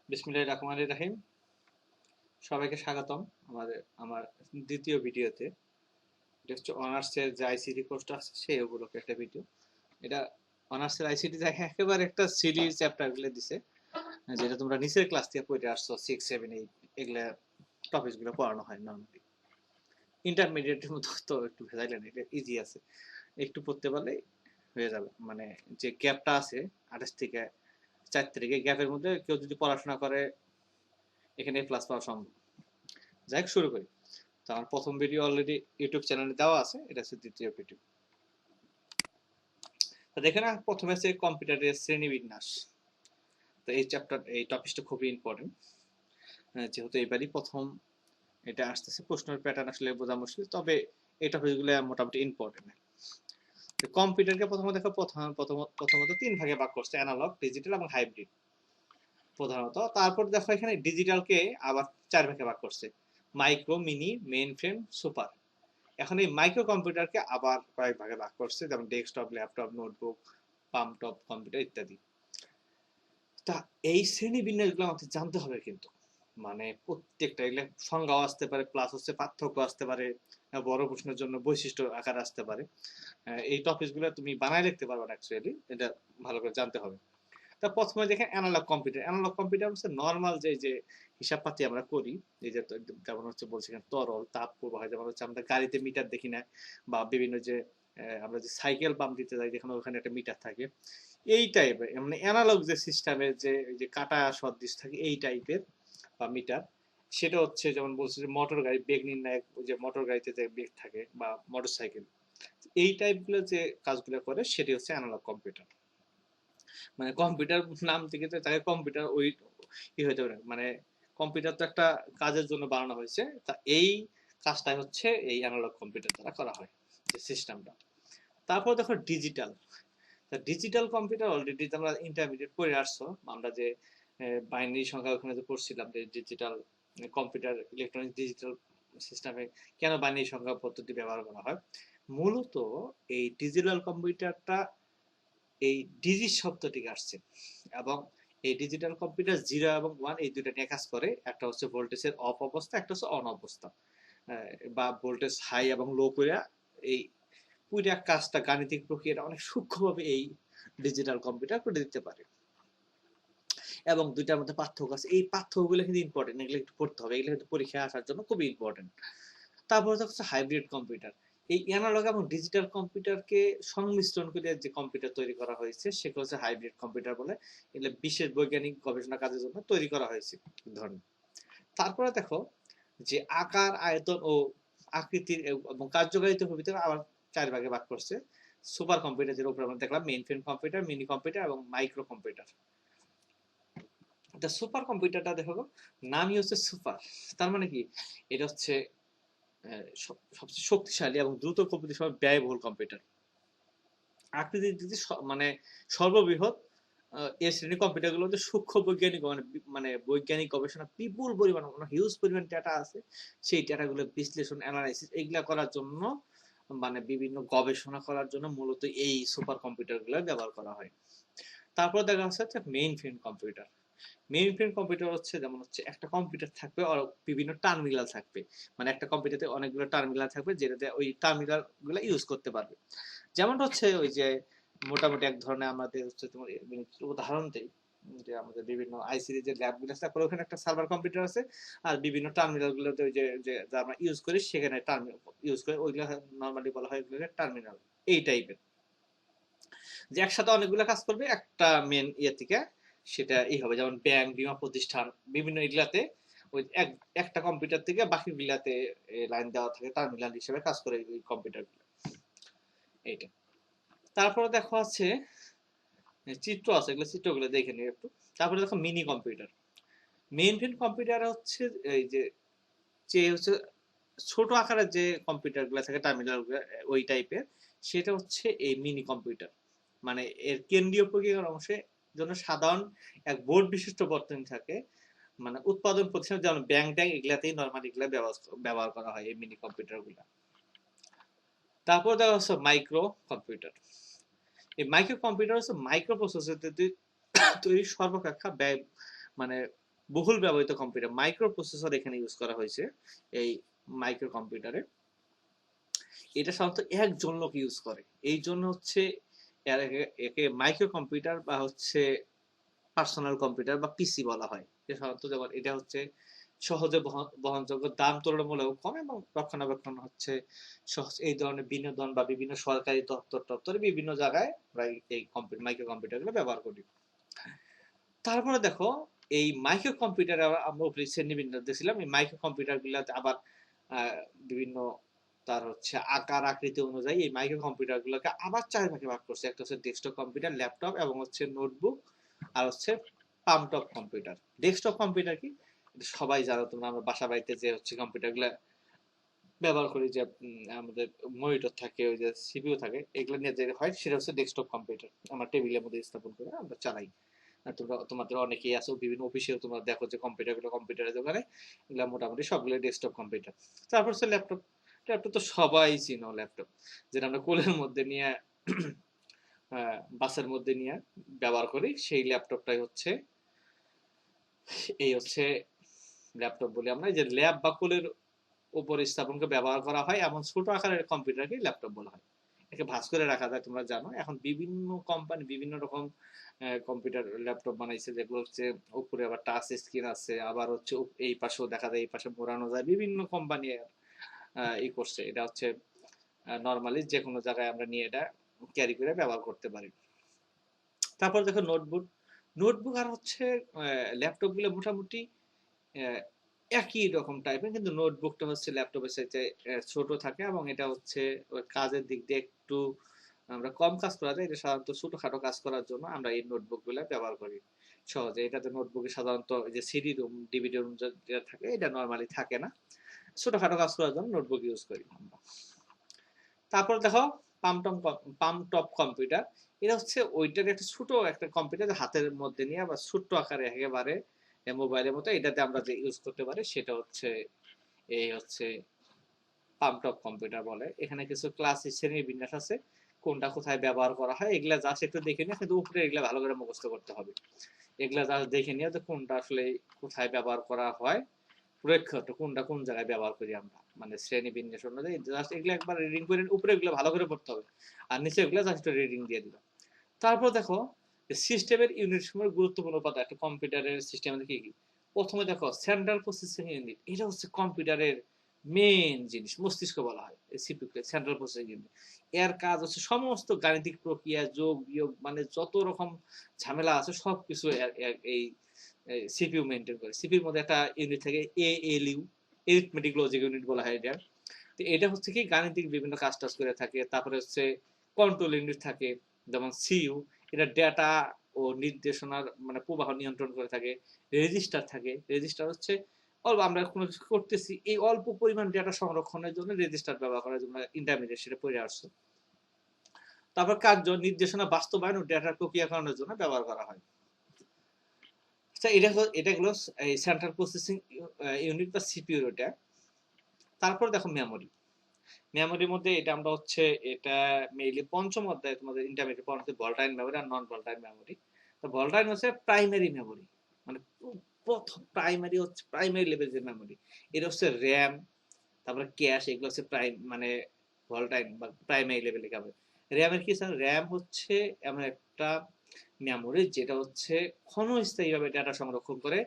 বিসমিল্লাহির রহমানির রহিম। সবাইকে স্বাগতম আমার দ্বিতীয় ভিডিওতে। এটা হচ্ছে অনার্সের যে আইসিটি কোর্সটা আছে সেই উপলক্ষে একটা ভিডিও। এটা অনার্সের আইসিটি একেবারে একটা সিলি চ্যাপ্টার গুলো দিছে, যেটা তোমরা নিচের ক্লাস থেকে পড়ে আসছো, 6, 7, 8 এগুলা টপিকস গুলো পড়ানো হয় নর্মালি। ইন্টারমিডিয়েটের মতো তো একটু ভেজাইলে না, এটা ইজি আছে, একটু পড়তে পারলে হয়ে যাবে। মানে যে গ্যাপটা আছে 28 থেকে 4 তারিখে, গ্যাপের মধ্যে কেউ যদি পড়াশোনা করে এখানে প্লাস পাওয়া সম্ভব। যাই শুরু করি। তো আমার প্রথম ভিডিও অলরেডি ইউটিউব চ্যানেলে দেওয়া আছে, এটা হচ্ছে দ্বিতীয় ভিডিও। তো দেখে না, প্রথমে আছে কম্পিউটারের শ্রেণীবিন্যাস। তো এই চ্যাপ্টার, এই টপিকটা খুবই ইম্পর্টেন্ট, যেহেতু এবারই প্রথম এটা আসতেছে। প্রশ্নের প্যাটার্ন আসলে বোঝা মুশকিল, তবে এই টপিকগুলো মোটামুটি ইম্পর্টেন্ট। কম্পিউটারকে প্রথমত দেখো, প্রথমত 3 ভাগে ভাগ করছে: অ্যানালগ, ডিজিটাল এবং হাইব্রিড প্রধানত। তারপর দেখো এখানে ডিজিটালকে আবার 4 ভাগে ভাগ করছে: micro, mini, main frame, super. এখন এই মাইক্রো কম্পিউটারকে আবার কয়েক ভাগে ভাগ করছে, যেমন ডেস্কটপ, ল্যাপটপ, নোটবুক, পাম্পটপ কম্পিউটার ইত্যাদি। তা এই শ্রেণী বিন্যাসগুলো আমাদের জানতে হবে কিন্তু, মানে প্রত্যেকটা এগুলো সংজ্ঞাও আসতে পারে, প্লাস হচ্ছে পার্থক্য আসতে পারে, বড় প্রশ্নের জন্য বৈশিষ্ট্য আকার আসতে পারে। এই টপিকগুলো তুমি বানায় লিখতে পারবে না অ্যাকচুয়ালি, এটা ভালো করে জানতে হবে। তা প্রথমে দেখেন অ্যানালগ কম্পিউটার। অ্যানালগ কম্পিউটার হচ্ছে নর্মাল যে হিসাবপাতি আমরা করি, এই যে যেমন হচ্ছে বলছি তরল তাপ প্রবাহ, যেমন হচ্ছে আমরা গাড়িতে মিটার দেখি না, বা বিভিন্ন যে আমরা যে সাইকেল পাম্প দিতে যাই যেখানে ওখানে একটা মিটার থাকে, এই টাইপের মানে অ্যানালগ যে সিস্টেমের যে কাটা সদৃশ থাকে এই টাইপের বা মিটার। সেটা হচ্ছে যেমন বলছে যে মোটর গাড়ি বেগ নির্ণায়ক, ওই যে মোটর গাড়িতে যে বেগ থাকে বা মোটর সাইকেল, এই টাইপগুলো যে কাজগুলো করে সেটি হচ্ছে অ্যানালগ কম্পিউটার। মানে কম্পিউটার নাম থেকে তো তাকে কম্পিউটার ওই ই হইতে পারে, মানে কম্পিউটার তো একটা কাজের জন্য বানানো হয়েছে, তা এই কাজটাই হচ্ছে এই অ্যানালগ কম্পিউটার দ্বারা করা হয়, যে সিস্টেমটা। তারপর দেখো ডিজিটাল। ডিজিটাল কম্পিউটার অলরেডি তোমরা ইন্টারমিডিয়েট পড়ে আসছো। আমরা যে বাইনারি সংখ্যা ওখানে যে পড়ছিলাম, যে ডিজিটাল কম্পিউটার, ইলেকট্রনিক ডিজিটাল সিস্টেমে কেন বাইনারি সংখ্যা পদ্ধতি ব্যবহার করা হয়। মূলত এই ডিজিটাল কম্পিউটারটা এই ডিজিট শব্দ থেকে আসছে, এবং এই ডিজিটাল কম্পিউটার 0 এবং 1 এই দুইটা নিয়ে কাজ করে। একটা হচ্ছে ভোল্টেজের অফ অবস্থা, একটা হচ্ছে অন অবস্থা, বা ভোল্টেজ হাই এবং লো করে এই পুরো কাজটা, গাণিতিক প্রক্রিয়াটা অনেক সূক্ষ্মভাবে এই ডিজিটাল কম্পিউটার করে দিতে পারে। এবং দুইটার মধ্যে পার্থক্য আছে, এই পার্থক্যগুলো কিন্তু ইম্পর্টেন্ট, এগুলো একটু পড়তে হবে, এগুলো কিন্তু পরীক্ষায় আসার জন্য খুবই ইম্পর্টেন্ট। তারপরে হচ্ছে হাইব্রিড কম্পিউটার। এই অ্যানালগ এবং ডিজিটাল কম্পিউটারকে সংমিশ্রণ করে যে কম্পিউটার তৈরি করা হয়েছে সেটা হচ্ছে হাইব্রিড কম্পিউটার বলে। এগুলো বিশেষ বৈজ্ঞানিক গবেষণা কাজের জন্য তৈরি করা হয়েছে ধরুন। তারপরে দেখো যে আকার, আয়তন ও আকৃতির এবং কার্যকারিতার ভিতরে আবার 4 ভাগে ভাগ করছে: সুপার কম্পিউটার, যেটা উপরে আমরা দেখলাম, main frame computer, mini computer এবং মাইক্রো কম্পিউটার। সুপার কম্পিউটারটা দেখো, নামই হচ্ছে সুপার, তার মানে কি, এটা হচ্ছে সবচেয়ে শক্তিশালী এবং দ্রুত কম্পিউটার সময় ব্যয়বহুল কম্পিউটার। আকৃতির দিক দিয়ে মানে সর্ববৃহৎ এ শ্রেণীর কম্পিউটারগুলো হচ্ছে সূক্ষ্ম বৈজ্ঞানিক, মানে বৈজ্ঞানিক গবেষণা, বিপুল পরিমাণ, হিউজ পরিমাণ ডেটা আছে, সেই ডেটাগুলো বিশ্লেষণ, অ্যানালাইসিস এগুলা করার জন্য, মানে বিভিন্ন গবেষণা করার জন্য মূলত এই সুপার কম্পিউটারগুলো ব্যবহার করা হয়। তারপর দেখা যাচ্ছে main frame computer. Main frame computer হচ্ছে যেমন হচ্ছে একটা কম্পিউটার থাকবে আর বিভিন্ন টার্মিনাল থাকবে, মানে একটা কম্পিউটারে অনেকগুলো টার্মিনাল থাকবে, যেটাতে ওই টার্মিনাল গুলো ইউজ করতে পারবে। যেমন হচ্ছে ওই যে মোটামুটি এক ধরনের আমাদের হচ্ছে তোমার উদাহরণ দেই, যে আমাদের বিভিন্ন আইসিডি যে ল্যাব গুলো আছে, তারপরে ওখানে একটা সার্ভার কম্পিউটার আছে, আর বিভিন্ন টার্মিনাল গুলোতে ওই যে যা আমরা ইউজ করি সেখানে টার্মিনাল ইউজ করে, ওইগুলো নর্মালি বলা হয় ওইগুলোকে টার্মিনাল। এই টাইপের যে একসাথে অনেকগুলো কাজ করবে একটা মেন ইয়ে থেকে, সেটা এই হবে। যেমন ব্যাংক, বীমা প্রতিষ্ঠান, বিভিন্ন এগুলাতে ওই একটা কম্পিউটার থেকে বাকি গুলাতে লাইন দেওয়া থাকে, টার্মিনাল হিসেবে কাজ করে ওই কম্পিউটার গুলো। এইটা। তারপরে দেখো আছে চিত্র আছে, এগুলো চিত্রগুলো দেখে নিই একটু। তারপরে দেখো mini computer. Main frame computer হচ্ছে এই যে হচ্ছে ছোট আকারের যে কম্পিউটার গুলো থাকে, টার্মিনাল গুলো ওই টাইপের, সেটা হচ্ছে এই মিনি কম্পিউটার। মানে এর কেন্দ্রীয় প্রক্রিয়ার অংশে জন্য সাধারণ এক বোর্ড বিশিষ্ট বর্তনী থাকে, মানে উৎপাদন প্রতিষ্ঠান যেমন ব্যাংক ট্যাঙ্ক এগুলাতেই নর্মালি এগুলা ব্যবহার করা হয় এই মিনি কম্পিউটার গুলা। তারপর দেখা হচ্ছে মাইক্রো কম্পিউটার। এই মাইক্রো কম্পিউটার হচ্ছে মাইক্রো প্রসেসর তৈরি সর্বাপেক্ষা ব্যয়, মানে বহুল ব্যবহৃত কম্পিউটার, মাইক্রো প্রসেসর এখানে ইউজ করা হয়েছে এই মাইক্রো কম্পিউটারে। এটা সাধারণত একজন লোক ইউজ করে, এই জন্য হচ্ছে একে মাইক্রো কম্পিউটার বা হচ্ছে পার্সোনাল কম্পিউটার বা পিসি বলা হয়। সাধারণত যেমন এটা হচ্ছে সহজে বহনযোগ্য, দাম তুলনামূলক কম এবং রক্ষণাবেক্ষণ হচ্ছে সহজ। এই ধরনের বিনোদন বা বিভিন্ন সরকারি দপ্তর টপ্তরে বিভিন্ন জায়গায় আমরা এই মাইক্রো কম্পিউটার গুলো ব্যবহার করি। তারপরে দেখো এই মাইক্রো কম্পিউটার আমরা উপরে শ্রেণীবিন্যাস দেখছিলাম, এই মাইক্রো কম্পিউটার গুলাতে আবার বিভিন্ন তার হচ্ছে আকার আকৃতি অনুযায়ী এই মাইক্রো কম্পিউটার গুলোকে আবার চার ভাগে ভাগ করছে। একটা হচ্ছে ডেস্কটপ কম্পিউটার, ল্যাপটপ এবং হচ্ছে নোটবুক, আর হচ্ছে পামটপ কম্পিউটার। ডেস্কটপ কম্পিউটার কি সবাই জানো তোমরা, আমরা বাসা বাড়িতে যে হচ্ছে কম্পিউটার গুলা ব্যবহার করি, যে আমাদের মনিটর থাকে, ওই যে সিপিইউ থাকে, এগুলো নিয়ে যে হয় সেটা হচ্ছে ডেস্কটপ কম্পিউটার, আমরা টেবিলের মধ্যে স্থাপন করে আমরা চালাই। তোমরা তোমাদের অনেকেই আছো বিভিন্ন অফিসেও তোমরা দেখো যে কম্পিউটার গুলো কম্পিউটারের দোকানে, এগুলো মোটামুটি সবগুলো ডেস্কটপ কম্পিউটার। তারপর হচ্ছে ল্যাপটপ। ল্যাপটপ তো সবাই চিনো, ল্যাপটপ যেটা আমরা কোলের মধ্যে নিয়ে বাসের মধ্যে নিয়ে ব্যবহার করি, সেই ল্যাপটপটাই হচ্ছে এই হচ্ছে ল্যাপটপ বলি আমরা। যে ল্যাব বা কোলের উপর স্থাপনকে ব্যবহার করা হয় এমন ছোট আকারের কম্পিউটারকে ল্যাপটপ বলা হয়। একে ভাঁজ করে রাখা যায়, তোমরা জানো এখন বিভিন্ন কোম্পানি বিভিন্ন রকম কম্পিউটার ল্যাপটপ বানাইছে, যেগুলো হচ্ছে উপরে আবার টাচ স্ক্রিন আছে, আবার হচ্ছে এই পাশেও দেখা যায়, এই পাশে মোড়ানো যায়, বিভিন্ন কোম্পানি ই করছে। এটা হচ্ছে নর্মালি যে কোনো জায়গায় আমরা নিয়ে এটা ক্যারি করে ব্যবহার করতে পারি। তারপর দেখো নোটবুক। নোটবুক আর হচ্ছে ল্যাপটপ গুলো মোটামুটি একই রকম টাইপের, কিন্তু নোটবুকটা হচ্ছে ল্যাপটপের সাথে ছোট থাকে এবং এটা হচ্ছে কাজের দিক দিয়ে একটু আমরা কম কাজ করা যায়। এটা সাধারণত ছোটখাটো কাজ করার জন্য আমরা এই নোটবুক গুলা ব্যবহার করি সহজে। এটাতে নোটবুকে সাধারণত যে সিডি রুম ডিভিডি রুম যেটা থাকে এটা নর্মালি থাকে না, ছোটখাটো কাজ করার জন্য নোটবুক ইউজ করি। তারপর দেখো পাম টপ কম্পিউটার। এটা হচ্ছে ওইটার একটা ছোট একটা কম্পিউটার, হাতের মধ্যে নিয়ে বা ছোট্ট আকারে একেবারে মোবাইলের মতো এটাতে আমরা যে ইউজ করতে পারি, সেটা হচ্ছে এই হচ্ছে পাম টপ কম্পিউটার বলে। এখানে কিছু ক্লাস শ্রেণীর বিন্যাস আছে, কোনটা কোথায় ব্যবহার করা হয় এগুলা জাস্ট একটু দেখে নিয়ে, কিন্তু উপরে এগুলা ভালো করে মুখস্থ করতে হবে। এগুলা জাস্ট দেখে নিয়ে যে কোনটা আসলে কোথায় ব্যবহার করা হয়, প্রেক্ষাপট কোনটা কোন জায়গায় ব্যবহার করি আমরা, মানে শ্রেণী বিন্যাস অনুযায়ী জাস্ট এগুলো একবার রিডিং করে উপরে এগুলো ভালো করে পড়তে হবে, আর নিচে এগুলো জাস্ট রিডিং দিয়ে দিলাম। তারপর দেখো সিস্টেমের ইউনিট সময় গুরুত্বপূর্ণ উপাদান একটা কম্পিউটারের সিস্টেমে কি কি। প্রথমে দেখো সেন্ট্রাল প্রসেসিং ইউনিট, এটা হচ্ছে কম্পিউটারের মেইন জিনিস, মস্তিষ্ক বলা হয় সিপিইউ কে, সেন্ট্রাল প্রসেসিং ইউনিট। এর কাজ হচ্ছে সমস্ত গাণিতিক প্রক্রিয়া, যোগ বিয়োগ, মানে যত রকম ঝামেলা আছে সবকিছু এই সিপিইউ মেনটেন করে। সিপিইউর মধ্যে একটা ইউনিট থাকে এএলইউ, এরিথমেটিক লজিক ইউনিট বলা হয় এটা। তো এটা হচ্ছে কি গাণিতিক বিভিন্ন কাজ টাজ করে থাকে। তারপরে হচ্ছে কন্ট্রোল ইউনিট থাকে যেমন সিইউ, এটা ডেটা ও নির্দেশনার মানে প্রবাহ নিয়ন্ত্রণ করে থাকে। রেজিস্টার থাকে, রেজিস্টার হচ্ছে অল্প আমরা কোনো কিছু করতেছি, এই অল্প পরিমাণ ডেটা সংরক্ষণের জন্য রেজিস্টার ব্যবহার করার জন্য ইন্টারমিডিয়েট সেটা পড়ে আসছে। তারপর কার্য নির্দেশনা বাস্তবায়ন ও ডেটার প্রক্রিয়াকরণের জন্য ব্যবহার করা হয়। এটা হলো এই সেন্ট্রাল প্রসেসিং ইউনিট বা সিপিইউ এটা। তারপর দেখো মেমোরি। মেমোরির মধ্যে এটা আমরা হচ্ছে এটা মেইনলি পঞ্চম অধ্যায়ে তোমাদের ইন্টারমিডিয়েট পড়াতে ভলটাইল মেমোরি আর নন ভলটাইল মেমোরি। তো ভলটাইল হচ্ছে প্রাইমারি মেমোরি, মানে প্রথম প্রাইমারি হচ্ছে প্রাইমারি লেভেল যে মেমোরি, এটা হচ্ছে র্যাম, তারপরে ক্যাশ, এগুলো হচ্ছে মানে ভলটাইল বা প্রাইমারি লেভেলে হবে। র্যামের কি স্যার, র্যাম হচ্ছে এমন একটা মেমোরি যেটা হচ্ছে ক্ষণস্থায়ীভাবে ডাটা সংরক্ষণ করে,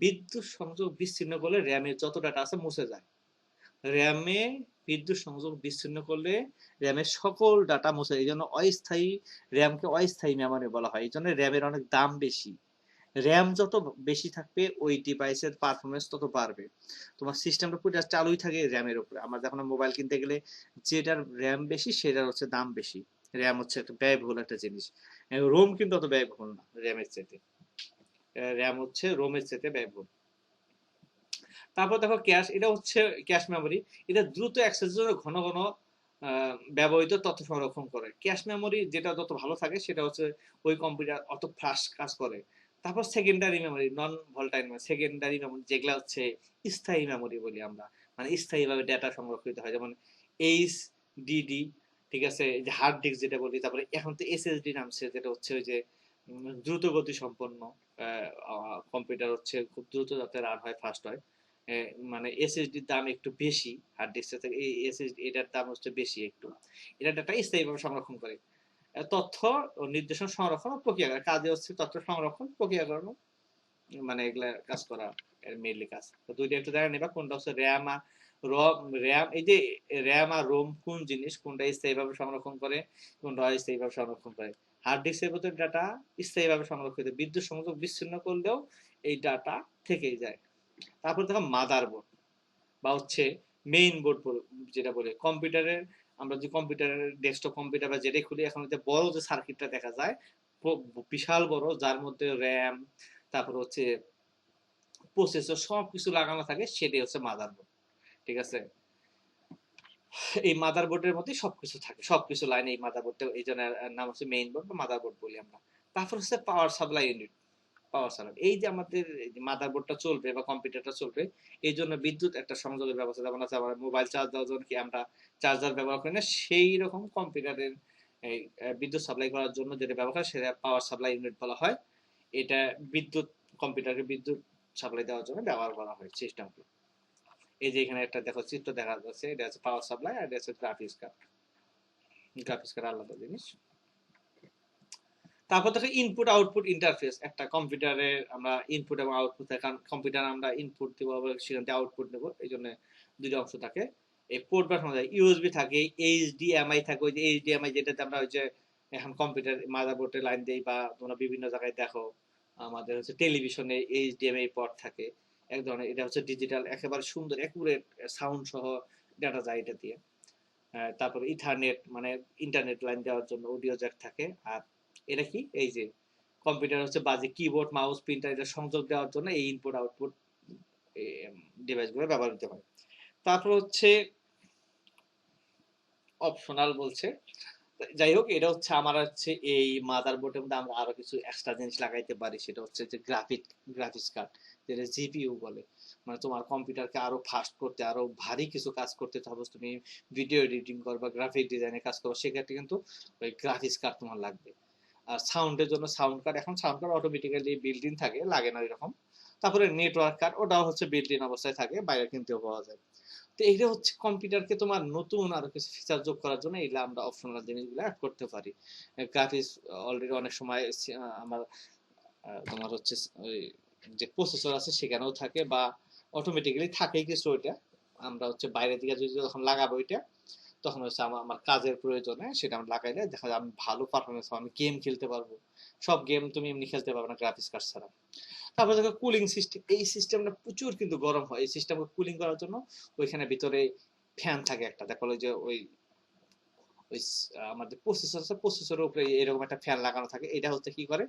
বিদ্যুৎ সংযোগ বিচ্ছিন্ন করলে র্যামের যত ডাটা আছে মুছে যায়। র্যামে বিদ্যুৎ সংযোগ বিচ্ছিন্ন করলে র্যামের সকল ডাটা মুছে, এই জন্য অস্থায়ী র্যামকে অস্থায়ী মেমোরি বলা হয়। এই জন্য র্যামের অনেক দাম বেশি। র্যাম যত বেশি থাকবে ওই ডিভাইসের পারফরমেন্স তত বাড়বে। তোমার সিস্টেমটা পুরো চালুই থাকে র্যামের উপরে। আমরা যখন মোবাইল কিনতে গেলে যেটার র্যাম বেশি সেটার হচ্ছে দাম বেশি। র্যাম হচ্ছে একটা ব্যয়বহুল একটা জিনিস। রোম কিন্তু অত ব্যয়বহুল না র্যামের চাইতে, র্যাম হচ্ছে রোমের চাইতে ব্যয়বহুল। তারপর দেখো ক্যাশ, এটা হচ্ছে ক্যাশ মেমোরি, এটা দ্রুত অ্যাক্সেসের জন্য ঘন ঘন ব্যবহৃত তথ্য সংরক্ষণ করে। ক্যাশ মেমোরি যেটা যত ভালো থাকে সেটা হচ্ছে ওই কম্পিউটার অত ফাস্ট কাজ করে। তারপর সেকেন্ডারি মেমোরি, নন ভলটাইল মেমোরি, সেকেন্ডারি মেমোরি যেগুলা হচ্ছে স্থায়ী মেমোরি বলি আমরা, মানে স্থায়ীভাবে ডেটা সংরক্ষিত হয়, যেমন এইচডিডি, ঠিক আছে, যে হার্ড ডিস্ক যেটা বলি। তারপরে এখন তো এসএসডি নামছে, যেটা হচ্ছে ওই যে দ্রুত গতি সম্পন্ন কম্পিউটার হচ্ছে খুব দ্রুত যাতে রান হয়, ফাস্ট হয়। মানে এসএসডির দাম একটু বেশি হার্ড ডিস্কের থেকে, এই এসএসডি এটার দাম হচ্ছে বেশি একটু। এটা ডাটা স্থায়ীভাবে সংরক্ষণ করে। তথ্য ও নির্দেশন সংরক্ষণ ও প্রক্রিয়াকরণ কাজে হচ্ছে তথ্য সংরক্ষণ, প্রক্রিয়াকরণ, মানে এগুলা কাজ করা এর মেইনলি কাজ। তো দুইটা একটু দেখা নেবা কোনটা হচ্ছে র্যাম আর রম। র্যাম, এই যে র্যাম আর রোম কোন জিনিস, কোনটা স্থায়ীভাবে সংরক্ষণ করে, কোনটা অস্থায়ীভাবে সংরক্ষণ করে। হার্ড ডিস্কের ভিতরে ডাটা স্থায়ীভাবে সংরক্ষিত, বিদ্যুৎ সংযোগ বিচ্ছিন্ন করলেও এই ডাটা থেকেই যায়। তারপর দেখো মাদারবোর্ড বা হচ্ছে মেইন বোর্ড যেটা বলে কম্পিউটারের। আমরা যে কম্পিউটারের ডেস্কটপ কম্পিউটার বা যেটাই খুলি, এখন যে বড় যে সার্কিটটা দেখা যায়, বিশাল বড়, যার মধ্যে র্যাম, তারপর হচ্ছে প্রসেসর সবকিছু লাগানো থাকে, সেটাই হচ্ছে মাদারবোর্ড। ঠিক আছে, এই মাদারবোর্ডের মধ্যে সবকিছু থাকে, সবকিছু লাইন এই মাদারবোর্ডটা, এই জন্য নাম হচ্ছে মেইন বোর্ড বা মাদারবোর্ড বলি আমরা। তারপর হচ্ছে power supply unit. Power supply, এই যে আমাদের মাদারবোর্ডটা চলবে বা কম্পিউটারটা চলবে, এই জন্য বিদ্যুৎ একটা সংযোগের ব্যবস্থা, যেমন আছে আমার মোবাইল চার্জ দেওয়ার জন্য কি আমরা চার্জার ব্যবহার করি না, সেই রকম কম্পিউটারের এই বিদ্যুৎ সাপ্লাই করার জন্য যেটা ব্যবহার, সেটা পাওয়ার সাপ্লাই ইউনিট বলা হয়। এটা বিদ্যুৎ, কম্পিউটারকে বিদ্যুৎ সাপ্লাই দেওয়ার জন্য ব্যবহার করা হয় সিস্টেমকে। এই যে এখানে একটা দেখো চিত্র দেখা যাচ্ছে, এটা হচ্ছে পাওয়ার সাপ্লাই আর এটা হচ্ছে গ্রাফিক্স কার্ড। গ্রাফিক্স কার্ড আলাদা জিনিস। তারপর দেখো ইনপুট আউটপুট ইন্টারফেস। একটা কম্পিউটারে আমরা ইনপুট এবং আউটপুট, কারণ কম্পিউটার আমরা ইনপুট দেবো সেখান থেকে আউটপুট নেবো, এই জন্য দুটো অংশ থাকে। এই পোর্ট বা শোনা যায়, ইউএসবি থাকে, এইচডিএমআই থাকে। ওই যে এইচডিএমআই যেটাতে আমরা ওই যে এখন কম্পিউটার মাদারবোর্ডে লাইন দেই, বা তোমরা বিভিন্ন জায়গায় দেখো আমাদের হচ্ছে টেলিভিশনে এইচডিএমআই পোর্ট থাকে এক ধরনের। এটা হচ্ছে ডিজিটাল, একেবারে সুন্দর অ্যাকুরেট সাউন্ড সহ ডাটা যায় এটা দিয়ে। তারপর ইথারনেট, মানে ইন্টারনেট লাইন দেওয়ার জন্য অডিও জ্যাক থাকে। আর এটা কি, এই যে কম্পিউটার হচ্ছে বাজে কিবোর্ড, মাউস, প্রিন্টার, এটা সংযোগ দেওয়ার জন্য এই ইনপুট আউটপুট ডিভাইসগুলো ব্যবহৃত হয়। তারপর হচ্ছে অপশনাল বলছে, যাই হোক, এটা হচ্ছে আমার হচ্ছে এই মাদারবোর্ডের মধ্যে আমরা আরো কিছু এক্সট্রা জিনিস লাগাইতে পারি, সেটা হচ্ছে যে গ্রাফিক্স কার্ড, যেটা জিপিইউ বলে। মানে তোমার কম্পিউটারকে আরো ফাস্ট করতে, আরো ভারী কিছু কাজ করতে, সাপোজ তুমি ভিডিও এডিটিং করো বা গ্রাফিক ডিজাইনের কাজ করো, সেক্ষেত্রে কিন্তু ওই গ্রাফিক্স কার্ড তোমার লাগবে। আর সাউন্ডের জন্য সাউন্ড কার্ড, এখন sound card automatically built in থাকে, লাগে না এরকম। তারপরে নেটওয়ার্ক কার্ড, ওটাও হচ্ছে বিল্ট ইন অবস্থায় থাকে, বাইরে কিনতেও পাওয়া যায়। তো এইটা হচ্ছে কম্পিউটারকে তোমার নতুন আরো কিছু ফিচার যোগ করার জন্য এইগুলো আমরা অপশনাল জিনিসগুলো অ্যাড করতে পারি। গ্রাফিক্স অলরেডি অনেক সময় আমার তোমার হচ্ছে ওই যে প্রসেসর আছে সেখানেও থাকে, বা অটোমেটিক্যালি থাকেই কিছু। ওইটা আমরা হচ্ছে বাইরে দিকে যদি যখন লাগাবো ওইটা, তখন হচ্ছে আমার আমার কাজের প্রয়োজনে সেটা আমি লাগাইলে দেখা যায় আমি ভালো পারফরমেন্স পাবো, আমি গেম খেলতে পারবো। সব গেম তুমি এমনি খেলতে পারবে না গ্রাফিক্স কার্ড ছাড়া। তারপর দেখো কুলিং সিস্টেম, এই সিস্টেমটা প্রচুর কিন্তু গরম হয়। এই সিস্টেমকে কুলিং করার জন্য ওইখানে ভিতরে ফ্যান থাকে একটা, দেখো ওই যে ওই ওই আমাদের প্রসেসর আছে, প্রসেসরের উপরে এরকম একটা ফ্যান লাগানো থাকে। এটা হচ্ছে কি করে,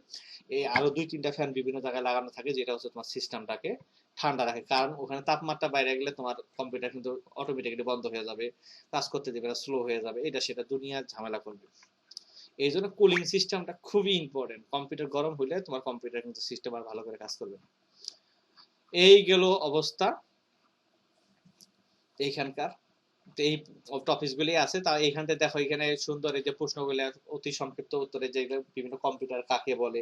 এই আরো দুই তিনটা ফ্যান বিভিন্ন জায়গায় লাগানো থাকে, যেটা হচ্ছে তোমার সিস্টেমটাকে ঠান্ডা রাখে। কারণ ওখানে তাপমাত্রা বাইরে গেলে তোমার কম্পিউটার কিন্তু অটোমেটিক্যালি বন্ধ হয়ে যাবে, কাজ করতে দেবে না, স্লো হয়ে যাবে, এটা সেটা দুনিয়ার ঝামেলা করবে। এই জন্য কুলিং সিস্টেমটা খুবই ইম্পর্টেন্ট। কম্পিউটার গরম হলে তোমার কম্পিউটার কিন্তু সিস্টেম আর ভালো করে কাজ করবে না। এই গেল অবস্থা এইখানকার। এই টপিকস আছে, তা এইখান থেকে দেখো এখানে সুন্দর এই যে প্রশ্নগুলো অতি সংক্ষিপ্ত উত্তরে, যেগুলো বিভিন্ন কম্পিউটার কাকে বলে,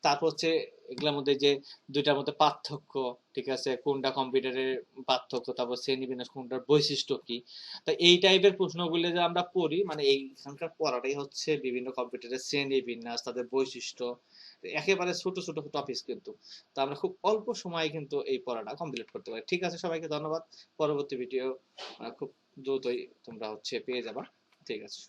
তারপর হচ্ছে এগুলোর মধ্যে যে দুইটার মধ্যে পার্থক্য, ঠিক আছে, কোনটা কম্পিউটারের পার্থক্য, তারপর শ্রেণীবিন্যাস, কোনটার বৈশিষ্ট্য কি। তা এই টাইপের প্রশ্নগুলো যে আমরা পড়ি, মানে এইখানকার পড়াটাই হচ্ছে বিভিন্ন কম্পিউটারের শ্রেণীবিন্যাস, তাদের বৈশিষ্ট্য, একেবারে ছোট ছোট টপিক কিন্তু। তো আমরা খুব অল্প সময়ে কিন্তু এই পড়াটা কমপ্লিট করতে পারি। ঠিক আছে, সবাইকে ধন্যবাদ। পরবর্তী ভিডিও খুব দ্রুতই তোমরা হচ্ছে পেয়ে যাবা। ঠিক আছে।